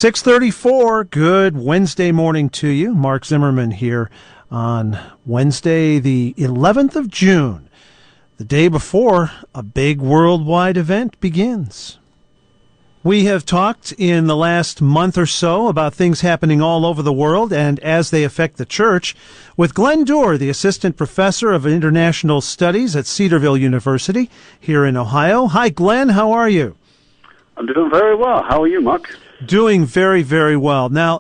6:34, good Wednesday morning to you. Mark Zimmerman here on Wednesday, the 11th of June, the day before a big worldwide event begins. We have talked in the last month or so about things happening all over the world and as they affect the church with Glen Duerr, the Assistant Professor of International Studies at Cedarville University here in Ohio. Hi, Glen. How are you? I'm doing very well. How are you, Mark? Doing very, very well. Now,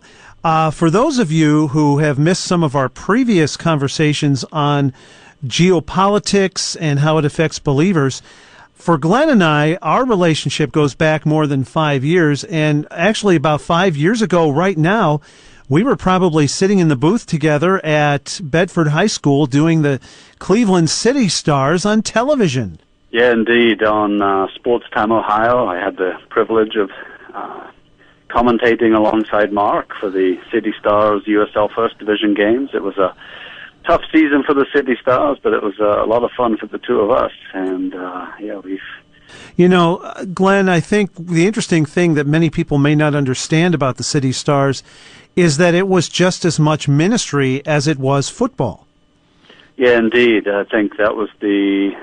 for those of you who have missed some of our previous conversations on geopolitics and how it affects believers, for Glen and I, our relationship goes back more than 5 years, and actually about 5 years ago right now, we were probably sitting in the booth together at Bedford High School doing the Cleveland City Stars on television. Yeah, indeed. On Sports Time Ohio, I had the privilege of commentating alongside Mark for the City Stars USL First Division games. It was a tough season for the City Stars, but it was a lot of fun for the two of us. And, we've... You know, Glen, I think the interesting thing that many people may not understand about the City Stars is that it was just as much ministry as it was football. Yeah, indeed. I think that was the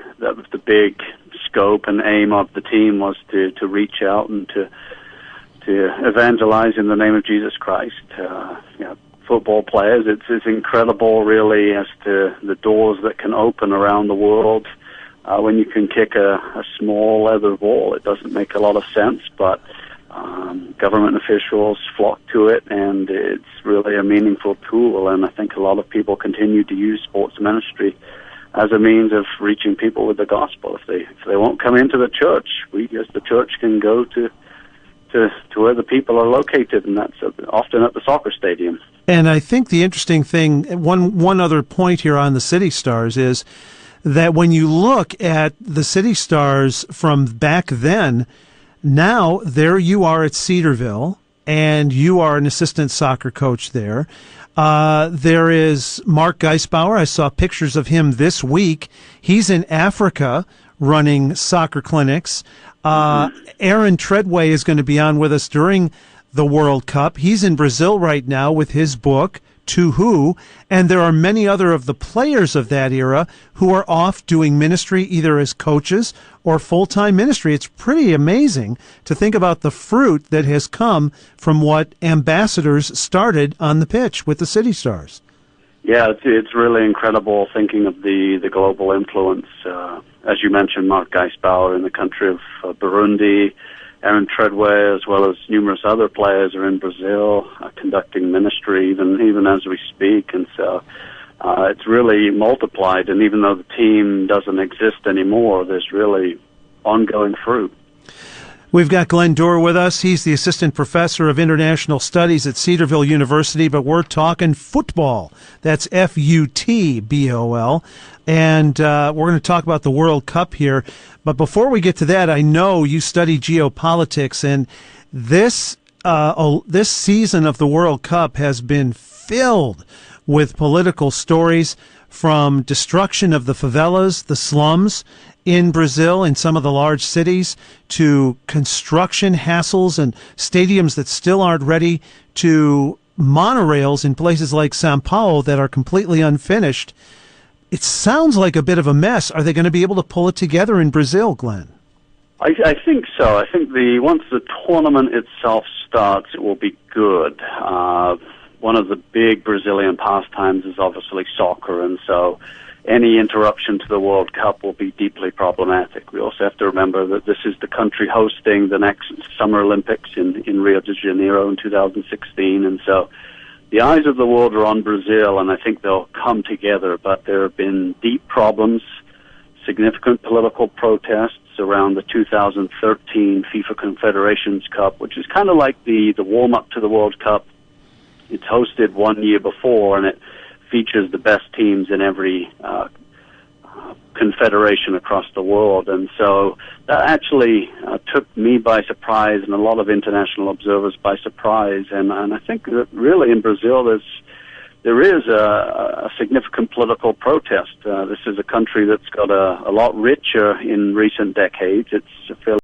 big scope and aim of the team, was to reach out and to evangelize in the name of Jesus Christ. Football players, it's incredible, really, as to the doors that can open around the world when you can kick a small leather ball. It doesn't make a lot of sense, but government officials flock to it, and it's really a meaningful tool. And I think a lot of people continue to use sports ministry as a means of reaching people with the gospel. If they won't come into the church, we as the church can go to where the people are located, and that's often at the soccer stadium. And I think the interesting thing, one other point here on the City Stars is that when you look at the City Stars from back then, now there you are at Cedarville, and you are an assistant soccer coach there. There is Mark Geisbauer. I saw pictures of him this week. He's in Africa running soccer clinics. Aaron Treadway is going to be on with us during the World Cup. He's in Brazil right now with his book, To Who, and there are many other of the players of that era who are off doing ministry either as coaches or full-time ministry. It's pretty amazing to think about the fruit that has come from what ambassadors started on the pitch with the City Stars. Yeah, it's really incredible thinking of the global influence. As you mentioned, Mark Geisbauer in the country of Burundi, Aaron Treadway, as well as numerous other players, are in Brazil conducting ministry even as we speak. And so it's really multiplied. And even though the team doesn't exist anymore, there's really ongoing fruit. We've got Glen Duerr with us. He's the Assistant Professor of International Studies at Cedarville University, but we're talking football. That's F-U-T-B-O-L. And we're going to talk about the World Cup here. But before we get to that, I know you study geopolitics, and this season of the World Cup has been filled with political stories, from destruction of the favelas, the slums in Brazil, in some of the large cities, to construction hassles and stadiums that still aren't ready, to monorails in places like Sao Paulo that are completely unfinished. It sounds like a bit of a mess. Are they going to be able to pull it together in Brazil, Glen? I think so. I think once the tournament itself starts, it will be good. One of the big Brazilian pastimes is obviously soccer, and so any interruption to the World Cup will be deeply problematic. We also have to remember that this is the country hosting the next Summer Olympics in Rio de Janeiro in 2016, and so the eyes of the world are on Brazil, and I think they'll come together, but there have been deep problems, significant political protests around the 2013 FIFA Confederations Cup, which is kind of like the warm-up to the World Cup. It's hosted 1 year before, and it features the best teams in every confederation across the world. And so that actually took me by surprise and a lot of international observers by surprise. And I think that really in Brazil there is a significant political protest. This is a country that's got a lot richer in recent decades. It's a fairly